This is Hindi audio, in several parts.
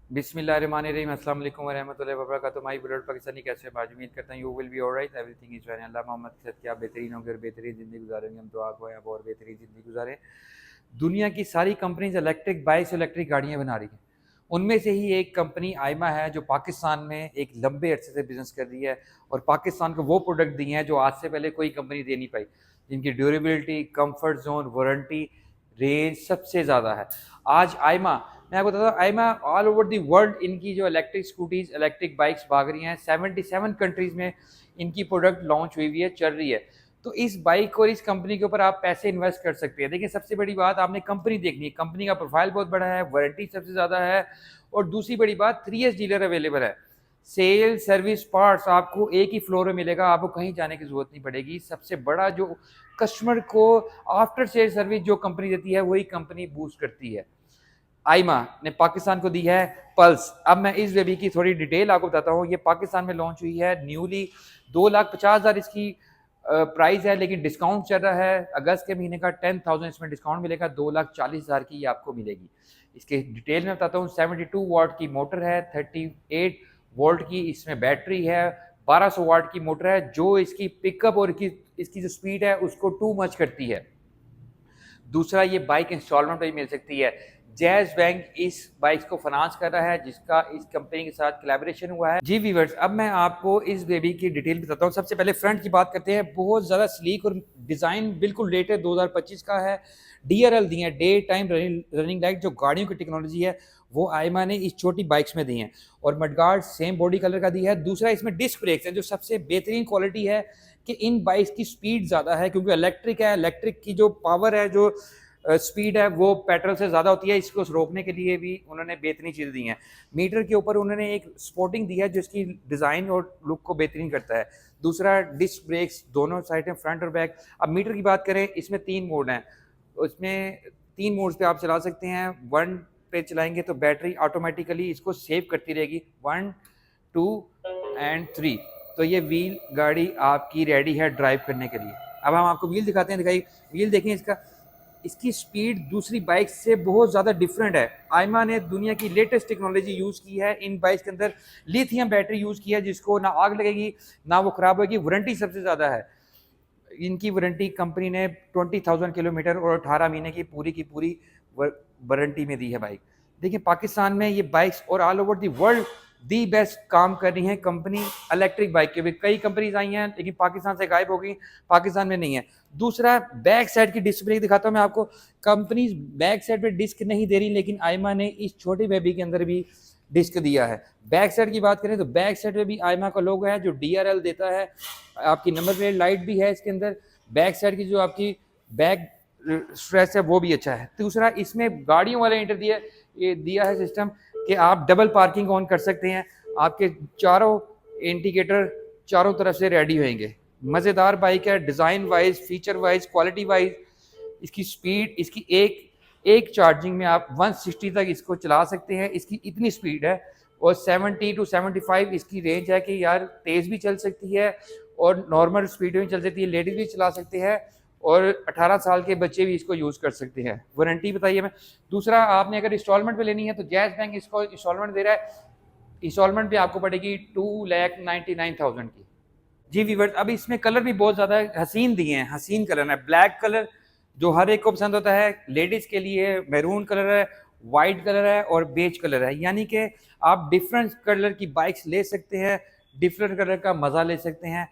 बिस्मिल्लाहिर्रहमानिर्रहीम अस्सलाम वालेकुम वरहमतुल्लाहि वबरकातुहू। माय ब्लड पाकिस्तानी, कैसे बात, उम्मीद करता हूँ you will be alright, everything is well. Allah Muhammad के साथ क्या बेहतरीन हो, अगर बेहतरीन ज़िंदगी गुजारेंगे हम दुआ को आप और बेहतरीन ज़िंदगी गुजारें। दुनिया की सारी कंपनीज इलेक्ट्रिक बाइक्स इलेक्ट्रिक गाड़ियाँ बना रही हैं। उनमें से ही एक कंपनी आइमा है जो पाकिस्तान में एक लंबे अरसे से बिजनेस कर रही है और पाकिस्तान को वो प्रोडक्ट दिए हैं जो आज से पहले कोई कंपनी दे नहीं पाई, जिनकी durability, comfort zone, warranty, range सबसे ज़्यादा है। आज आइमा, मैं आपको बताता हूँ, आइमा ऑल ओवर दी वर्ल्ड इनकी जो इलेक्ट्रिक स्कूटीज इलेक्ट्रिक बाइक्स भाग रही हैं। 77 कंट्रीज में इनकी प्रोडक्ट लॉन्च हुई है, चल रही है। तो इस बाइक और इस कंपनी के ऊपर आप पैसे इन्वेस्ट कर सकते हैं। देखिए, सबसे बड़ी बात आपने कंपनी देखनी है, कंपनी का प्रोफाइल बहुत बड़ा है, वारंटी सबसे ज़्यादा है, और दूसरी बड़ी बात 3S डीलर अवेलेबल है। सेल सर्विस पार्ट्स आपको एक ही फ्लोर में मिलेगा, आपको कहीं जाने की जरूरत नहीं पड़ेगी। सबसे बड़ा जो कस्टमर को आफ्टर सेल सर्विस जो कंपनी देती है वही कंपनी बूस्ट करती है। आइमा ने पाकिस्तान को दी है पल्स। अब मैं इस बेबी की थोड़ी डिटेल आपको बताता हूँ। ये पाकिस्तान में लॉन्च हुई है न्यूली, 2,50,000 इसकी प्राइस है, लेकिन डिस्काउंट चल रहा है। अगस्त के महीने का 10,000 इसमें डिस्काउंट मिलेगा, 2,40,000 की ये आपको मिलेगी। इसके डिटेल में बताता हूँ। 72 वाट की मोटर है, 38 वोल्ट की इसमें बैटरी है, 1200 वाट की मोटर है जो इसकी पिकअप और इसकी जो स्पीड है उसको टू मच करती है। दूसरा, ये बाइक इंस्टॉलमेंट पर मिल सकती है। जैज बैंक इस बाइक को फाइनेंस कर रहा है, जिसका इस कंपनी के साथ कोलैबोरेशन हुआ है। जी व्यूअर्स, अब मैं आपको इस बेबी की डिटेल बताता हूँ। सबसे पहले फ्रंट की बात करते हैं। बहुत ज़्यादा स्लीक और डिज़ाइन बिल्कुल लेटेस्ट 2025 का है। DRL दी है, डे टाइम रनिंग लाइट, जो गाड़ियों की टेक्नोलॉजी है वो आइमा ने इस छोटी बाइक्स में दी है। और मडगार्ड सेम बॉडी कलर का दी है। दूसरा, इसमें डिस्क ब्रेक्स हैं, जो सबसे बेहतरीन क्वालिटी है कि इन बाइक्स की स्पीड ज़्यादा है, क्योंकि इलेक्ट्रिक है। इलेक्ट्रिक की जो पावर है, जो स्पीड है, वो पेट्रोल से ज़्यादा होती है। इसको रोकने के लिए भी उन्होंने बेहतरीन चीज़ दी हैं। मीटर के ऊपर उन्होंने एक स्पोर्टिंग दी है जो इसकी डिज़ाइन और लुक को बेहतरीन करता है। दूसरा, डिस्क ब्रेक्स दोनों साइड में, फ्रंट और बैक। अब मीटर की बात करें, इसमें 3 मोड हैं। उसमें 3 मोड्स पे आप चला सकते हैं। 1 पे चलाएंगे तो बैटरी ऑटोमेटिकली इसको सेव करती रहेगी, 1, 2 एंड 3। तो ये व्हील गाड़ी आपकी रेडी है ड्राइव करने के लिए। अब हम आपको व्हील दिखाते हैं। दिखाई व्हील देखें, इसकी स्पीड दूसरी बाइक से बहुत ज़्यादा डिफरेंट है। आइमा ने दुनिया की लेटेस्ट टेक्नोलॉजी यूज़ की है। इन बाइक्स के अंदर लिथियम बैटरी यूज़ की है, जिसको ना आग लगेगी ना वो ख़राब होगी। वारंटी सबसे ज़्यादा है। इनकी वारंटी कंपनी ने 20,000 किलोमीटर और 18 महीने की पूरी वारंटी में दी है बाइक। देखिए, पाकिस्तान में ये बाइक्स और all over the world the best काम कर रही है कंपनी इलेक्ट्रिक बाइक के भी। कई कंपनीज आई हैं लेकिन पाकिस्तान से गायब हो गई, पाकिस्तान में नहीं है। दूसरा, बैक साइड की डिस्क ब्रेक दिखाता हूँ मैं आपको। कंपनीज बैक साइड पे डिस्क नहीं दे रही, लेकिन आइमा ने इस छोटे बेबी के अंदर भी डिस्क दिया है। बैक साइड की बात करें तो बैक साइड पे भी आइमा का लोगो है जो DRL देता है। आपकी नंबर प्लेट लाइट भी है इसके अंदर। बैक साइड की जो आपकी बैक स्ट्रेस है वो भी अच्छा है। दूसरा, इसमें गाड़ियों वाले ये दिया है सिस्टम कि आप डबल पार्किंग ऑन कर सकते हैं। आपके चारों इंडिकेटर चारों तरफ से रेडी होंगे। मज़ेदार बाइक है, design wise, feature wise, quality wise. इसकी स्पीड, इसकी एक एक चार्जिंग में आप 160 तक इसको चला सकते हैं, इसकी इतनी स्पीड है। और 70 to 75 इसकी रेंज है कि यार तेज़ भी चल सकती है और नॉर्मल स्पीड में चल सकती है, लेडीज भी चला सकते हैं और 18 साल के बच्चे भी इसको यूज़ कर सकते हैं। वारंटी बताइए मैं। दूसरा, आपने अगर इंस्टॉलमेंट पे लेनी है तो जैज बैंक इसको इंस्टॉलमेंट दे रहा है। इंस्टॉलमेंट पे आपको पड़ेगी 2,99,000 की। जी वीवर्स, अब इसमें कलर भी बहुत ज़्यादा हसीन दिए हैं, हसीन कलर है। ब्लैक कलर जो हर एक को पसंद होता है, लेडीज़ के लिए मैरून कलर है, वाइट कलर है और बेज कलर है। यानी कि आप डिफरेंट कलर की बाइक्स ले सकते हैं, डिफरेंट कलर का मज़ा ले सकते हैं।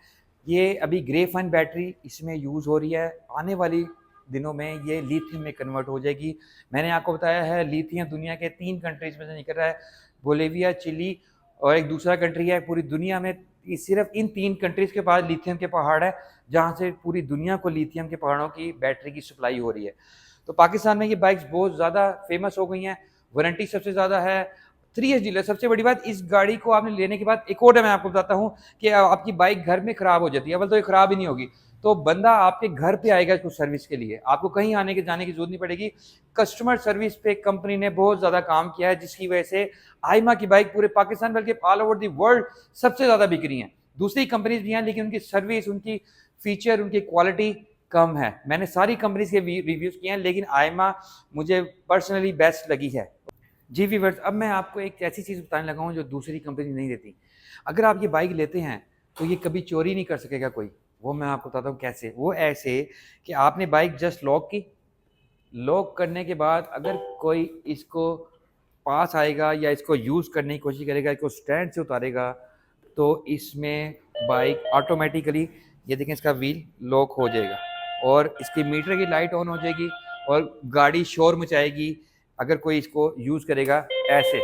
ये अभी ग्रेफाइन बैटरी इसमें यूज़ हो रही है, आने वाली दिनों में ये लिथियम में कन्वर्ट हो जाएगी। मैंने आपको बताया है लिथियम दुनिया के 3 कंट्रीज में से निकल रहा है, बोलेविया, चिली और एक दूसरा कंट्री है। पूरी दुनिया में सिर्फ इन 3 कंट्रीज के पास लिथियम के पहाड़ है, जहाँ से पूरी दुनिया को लिथियम के पहाड़ों की बैटरी की सप्लाई हो रही है। तो पाकिस्तान में ये बाइक्स बहुत ज़्यादा फेमस हो गई हैं। वारंटी सबसे ज़्यादा है। 3S डीलर, सबसे बड़ी बात, इस गाड़ी को आपने लेने के बाद एक और मैं आपको बताता हूँ कि आपकी बाइक घर में ख़राब हो जाती है, अवल तो ये ख़राब ही नहीं होगी, तो बंदा आपके घर पे आएगा इसको सर्विस के लिए, आपको कहीं आने के जाने की जरूरत नहीं पड़ेगी। कस्टमर सर्विस पे कंपनी ने बहुत ज़्यादा काम किया है, जिसकी वजह से आइमा की बाइक पूरे पाकिस्तान बल्कि ऑल ओवर दी वर्ल्ड सबसे ज़्यादा बिक रही हैं। दूसरी कंपनीज भी हैं लेकिन उनकी सर्विस, उनकी फीचर, उनकी क्वालिटी कम है। मैंने सारी कंपनीज के रिव्यूज़ किए हैं लेकिन आइमा मुझे पर्सनली बेस्ट लगी है। जी व्यूअर्स, अब मैं आपको एक ऐसी चीज़ बताने लगा हूँ जो दूसरी कंपनी नहीं देती। अगर आप ये बाइक लेते हैं तो ये कभी चोरी नहीं कर सकेगा कोई। वो मैं आपको बताता हूँ कैसे। वो ऐसे कि आपने बाइक जस्ट लॉक की, लॉक करने के बाद अगर कोई इसको पास आएगा या इसको यूज़ करने की कोशिश करेगा, इसको स्टैंड से उतारेगा, तो इसमें बाइक ऑटोमेटिकली, ये देखें, इसका व्हील लॉक हो जाएगा और इसकी मीटर की लाइट ऑन हो जाएगी और गाड़ी शोर मचाएगी। अगर कोई इसको यूज़ करेगा ऐसे,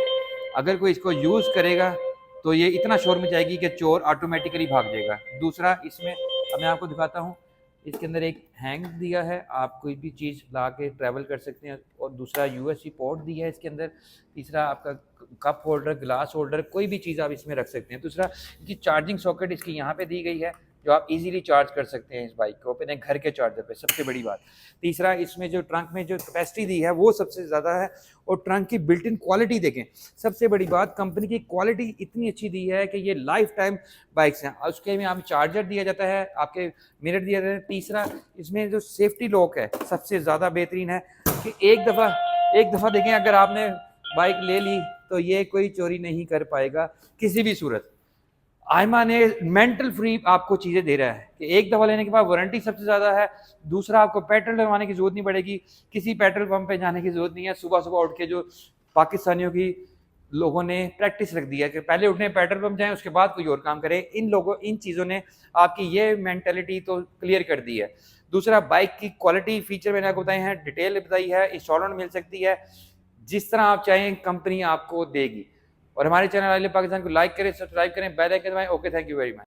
अगर कोई इसको यूज़ करेगा तो ये इतना शोर मचाएगी कि चोर ऑटोमेटिकली भाग जाएगा। दूसरा, इसमें अब मैं आपको दिखाता हूँ, इसके अंदर एक हैंग दिया है, आप कोई भी चीज़ ला के ट्रैवल कर सकते हैं। और दूसरा यूएसबी पोर्ट दिया है इसके अंदर। तीसरा, आपका कप होल्डर, ग्लास होल्डर, कोई भी चीज़ आप इसमें रख सकते हैं। दूसरा, इसकी चार्जिंग सॉकेट इसकी यहाँ पे दी गई है, जो आप इजीली चार्ज कर सकते हैं इस बाइक को अपने घर के चार्जर पे, सबसे बड़ी बात। तीसरा, इसमें जो ट्रंक में जो कैपेसिटी दी है वो सबसे ज़्यादा है। और ट्रंक की बिल्ट इन क्वालिटी देखें, सबसे बड़ी बात, कंपनी की क्वालिटी इतनी अच्छी दी है कि ये लाइफ टाइम बाइक्स हैं। उसके में आप चार्जर दिया जाता है, आपके मिरर दिया जाता है। तीसरा, इसमें जो सेफ्टी लॉक है सबसे ज़्यादा बेहतरीन है कि एक दफ़ा देखें, अगर आपने बाइक ले ली तो ये कोई चोरी नहीं कर पाएगा किसी भी सूरत। आयमा ने मेंटल फ्री आपको चीज़ें दे रहा है कि एक दफ़ा लेने के बाद वारंटी सबसे ज़्यादा है। दूसरा, आपको पेट्रोल डलवाने की ज़रूरत नहीं पड़ेगी, किसी पेट्रोल पंप पे जाने की ज़रूरत नहीं है। सुबह सुबह उठ के जो पाकिस्तानियों की लोगों ने प्रैक्टिस रख दी है कि पहले उठने पेट्रोल पंप जाएं, उसके बाद कोई और काम करें, इन चीज़ों ने आपकी ये मेंटेलिटी तो क्लियर कर दी है। दूसरा, बाइक की क्वालिटी, फीचर मैंने आपको बताए हैं, डिटेल बताई है, इंस्टॉलमेंट मिल सकती है, जिस तरह आप चाहें कंपनी आपको देगी। और हमारे चैनल वाले पाकिस्तान को लाइक करें, सब्सक्राइब करें, बेल आइकन दबाएं। Okay, thank you very much.